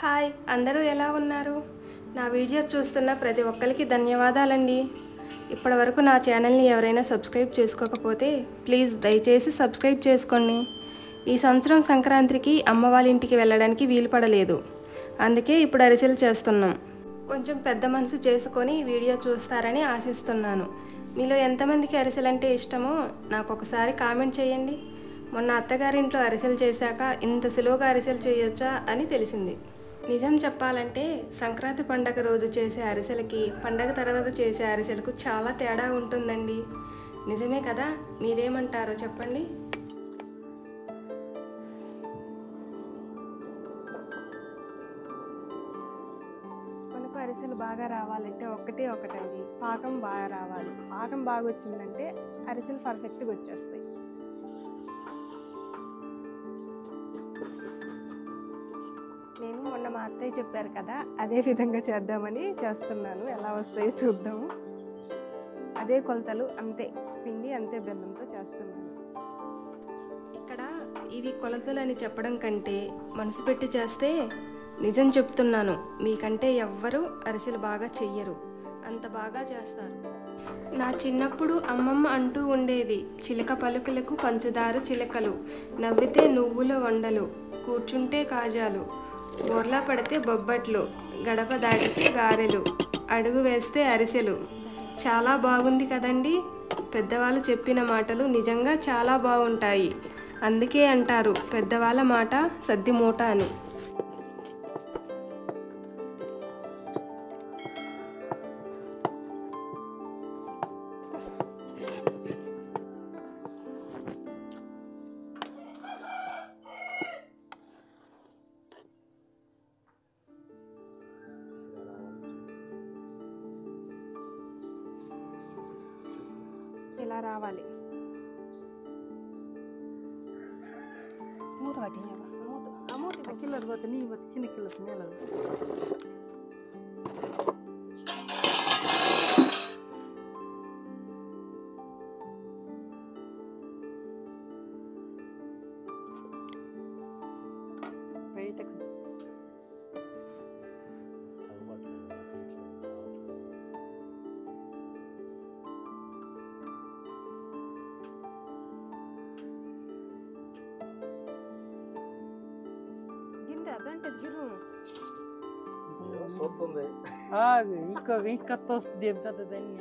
Hi అందరూ ఎలా ఉన్నారు? నా వీడియోస్ చూస్తున్న ప్రతి ఒక్కరికి ధన్యవాదాలండి. ఇప్పటివరకు నా ఛానల్ని ఎవరైనా సబ్స్క్రైబ్ చేసుకోకపోతే ప్లీజ్ దయచేసి సబ్స్క్రైబ్ చేసుకోండి. ఈ సంవత్సరం సంక్రాంతికి అమ్మ వాళ్ళ ఇంటికి వెళ్ళడానికి వీలు పడలేదు. అందుకే ఇప్పుడు అరిసెలు చేస్తున్నాం. కొంచెం పెద్ద మనసు చేసుకొని వీడియో చూస్తారని ఆశిస్తున్నాను. మీలో ఎంతమందికి అరిసెలు అంటే ఇష్టమో నాకు ఒకసారి కామెంట్ చేయండి. మొన్న అత్తగారింట్లో అరిసెలు చేశాక ఇంత సులువుగా అరిసెలు చేయొచ్చా అని తెలిసింది. నిజం చెప్పాలంటే సంక్రాంతి పండగ రోజు చేసే అరిసెలకి పండగ తర్వాత చేసే అరిసెలకు చాలా తేడా ఉంటుందండి. నిజమే కదా? మీరేమంటారో చెప్పండి. మనకు అరిసెలు బాగా రావాలంటే ఒకటండి, పాకం బాగా రావాలి. పాకం బాగా వచ్చిందంటే అరిసెలు పర్ఫెక్ట్గా వచ్చేస్తాయి. నేను మొన్న మా అత్తయ్య చెప్పారు కదా, అదే విధంగా చేద్దామని చేస్తున్నాను. ఎలా వస్తాయో చూద్దాము. అదే కొలతలు, అంతే పిండి అంతే బెల్లంతో చేస్తున్నాను. ఇక్కడ ఇవి కొలతలు అని చెప్పడం కంటే మనసు పెట్టి చేస్తే నిజం చెప్తున్నాను, మీకంటే ఎవ్వరూ అరిసెలు బాగా చెయ్యరు, అంత బాగా చేస్తారు. నా చిన్నప్పుడు అమ్మమ్మ అంటూ ఉండేది, చిలక పలుకులకు పంచదార చిలకలు, నవ్వితే నువ్వుల వండలు, కూర్చుంటే కాజాలు, బోర్లా పడితే బొబ్బట్లు, గడప దాటితే గారెలు, అడుగు వేస్తే అరిసెలు. చాలా బాగుంది కదండి. పెద్దవాళ్ళు చెప్పిన మాటలు నిజంగా చాలా బాగుంటాయి. అందుకే అంటారు పెద్దవాళ్ళ మాట సద్ది మూట అని. ఇలా రావాలి. మూత పట్టినవా? మూత కిల్లర్ పోతే నీ పోతే చిన్న కిల్లర్స్ మేల బయట ఇంకా వస్తుంది పెద్దదాన్ని.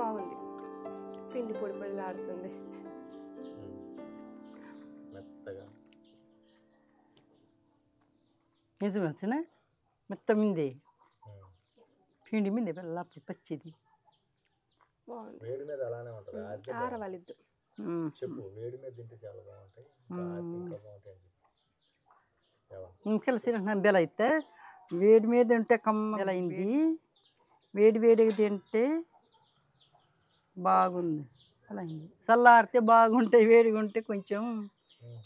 బాగుంది. పిండి పొడి పొడిలాడుతుంది. మెత్తగా నిజమేనా మెత్త మిందే పిండి మిందే లోపల పచ్చిది. బాగుంది. వేడి మీద అలానే ఉంటుంది. ఆరవలిద్దు. చెప్పు వేడి మీద తింటే చాలా బాగుంటాయి. ఇంకా బాగుంటాయి. ఇంకెళ్ళసిన బెల అయితే వేడి మీద ఉంటే కమ్మ అయింది. వేడి వేడిగా తింటే బాగుంది. అలా అయింది. చల్లారితే బాగుంటాయి. వేడిగా ఉంటే కొంచెం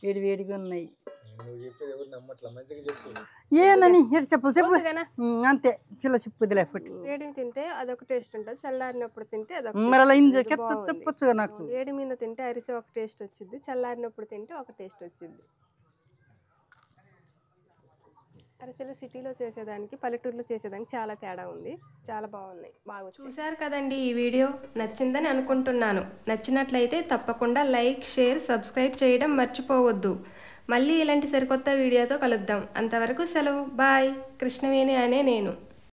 వేడి వేడిగా ఉన్నాయి. నువ్వు చెప్పేది ఎవరు నమ్మట్లా. మంచిగా చెప్పు. ఏనని ఎటు చెప్పు చెప్పు. వద్దుగానా? అంతే పిల్ల చెప్పుది లేకపోతే వేడిగా తింటే అదొక టేస్ట్ ఉంటుంది, చల్లారినప్పుడు తింటే అదొక మరి అలా taste ఇంత ఉంటుంది. చెత్త బాగుంది. చెప్పొచ్చుగా నాకు. వేడి మీద తింటే అరిసె ఒక టేస్ట్ వచ్చింది, చల్లారినప్పుడు తింటే ఒక టేస్ట్ వచ్చింది. అరిసెలు సిటీలో చేసేదానికి పల్లెటూరులో చేసేదానికి చాలా తేడా ఉంది. చాలా బాగున్నాయి. బాగా చూశారు కదండి. ఈ వీడియో నచ్చిందని అనుకుంటున్నాను. నచ్చినట్లయితే తప్పకుండా లైక్, షేర్, సబ్స్క్రైబ్ చేయడం మర్చిపోవద్దు. మళ్ళీ ఇలాంటి సరికొత్త వీడియోతో కలుద్దాం. అంతవరకు సెలవు. బాయ్. కృష్ణవేణి అనే నేను.